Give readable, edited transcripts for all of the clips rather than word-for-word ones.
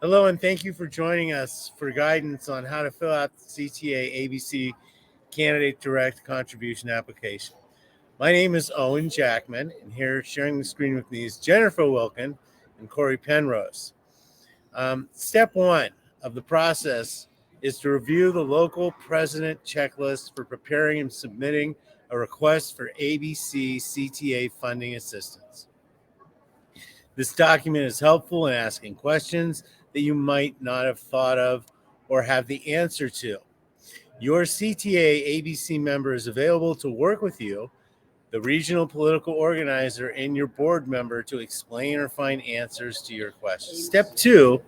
Hello, and thank you for joining us for guidance on how to fill out the CTA ABC Candidate Direct Contribution Application. My name is Owen Jackman, and here sharing the screen with me is Jennifer Wilkin and Corey Penrose. Step one of the process is to review the local president checklist for preparing and submitting a request for ABC CTA funding assistance. This document is helpful in asking questions that you might not have thought of or have the answer to. Your CTA ABC member is available to work with you, the regional political organizer, and your board member to explain or find answers to your questions. Step two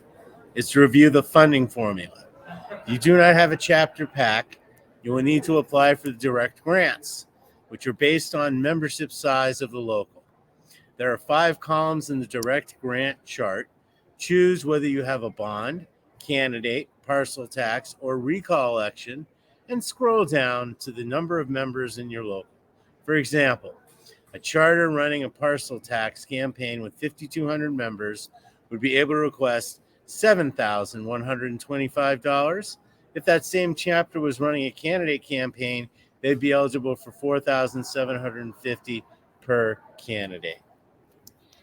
is to review the funding formula. If you do not have a chapter pack, you will need to apply for the direct grants, which are based on membership size of the local. There are 5 columns in the direct grant chart. Choose whether you have a bond, candidate, parcel tax, or recall election, and scroll down to the number of members in your local. For example, a charter running a parcel tax campaign with 5,200 members would be able to request $7,125. If that same chapter was running a candidate campaign, they'd be eligible for $4,750 per candidate.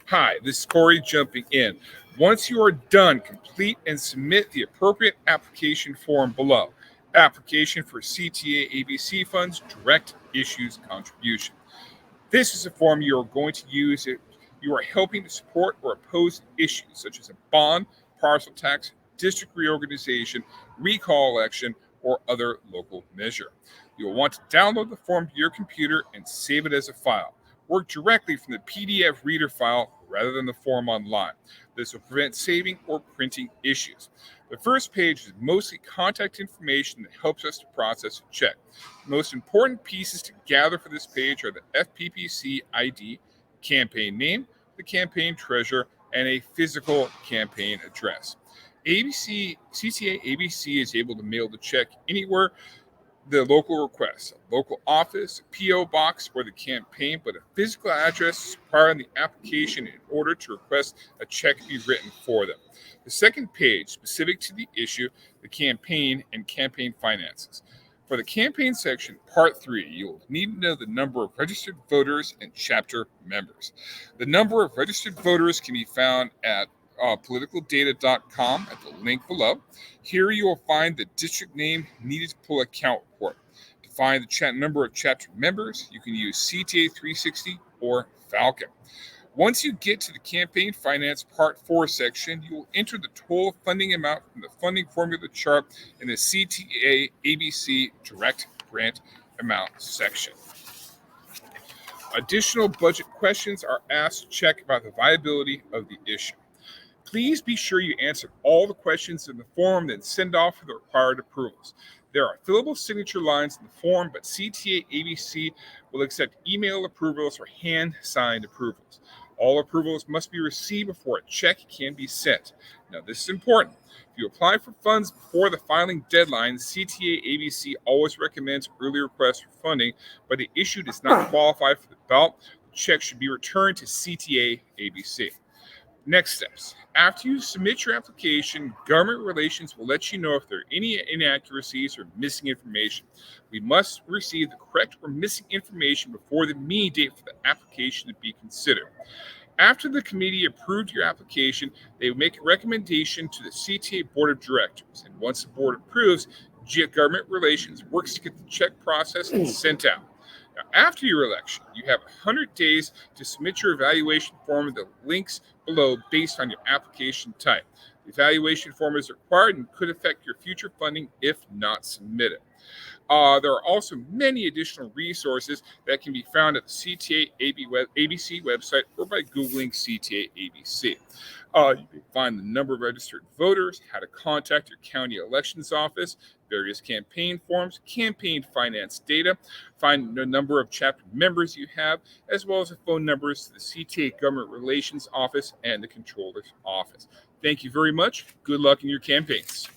Hi, this is Corey jumping in. Once you are done, complete and submit the appropriate application form below. Application for CTA ABC Funds Direct Issues Contribution. This is a form you are going to use if you are helping to support or oppose issues such as a bond, parcel tax, district reorganization, recall election, or other local measure. You will want to download the form to your computer and save it as a file. Work directly from the PDF reader file rather than the form online. This will prevent saving or printing issues. The first page is mostly contact information that helps us to process a check. The most important pieces to gather for this page are the FPPC ID, campaign name, the campaign treasurer, and a physical campaign address. CTA ABC is able to mail the check anywhere the local requests, a local office, a P.O. box for the campaign, but a physical address is required on the application in order to request a check be written for them. The second page, specific to the issue, the campaign and campaign finances. For the campaign section, part 3, you will need to know the number of registered voters and chapter members. The number of registered voters can be found at politicaldata.com at the link below. Here you will find the district name needed to pull account report. To find the number of chapter members, you can use CTA 360 or Falcon. Once you get to the campaign finance part 4 section, you will enter the total funding amount from the funding formula chart in the CTA ABC direct grant amount section. Additional budget questions are asked to check about the viability of the issue. Please be sure you answer all the questions in the form, then send off for the required approvals. There are fillable signature lines in the form, but CTA ABC will accept email approvals or hand-signed approvals. All approvals must be received before a check can be sent. Now, this is important. If you apply for funds before the filing deadline, CTA ABC always recommends early requests for funding, but the issue does not qualify for the ballot. The check should be returned to CTA ABC. Next steps. After you submit your application, Government Relations will let you know if there are any inaccuracies or missing information. We must receive the correct or missing information before the meeting date for the application to be considered. After the committee approved your application, they will make a recommendation to the CTA Board of Directors. And once the board approves, Government Relations works to get the check processed and sent out. Now, after your election, you have 100 days to submit your evaluation form with the links below based on your application type. The evaluation form is required and could affect your future funding if not submitted. There are also many additional resources that can be found at the CTA ABC website or by Googling CTA ABC. You can find the number of registered voters, how to contact your county elections office, various campaign forms, campaign finance data, find the number of chapter members you have, as well as the phone numbers to the CTA Government Relations Office and the Controller's Office. Thank you very much. Good luck in your campaigns.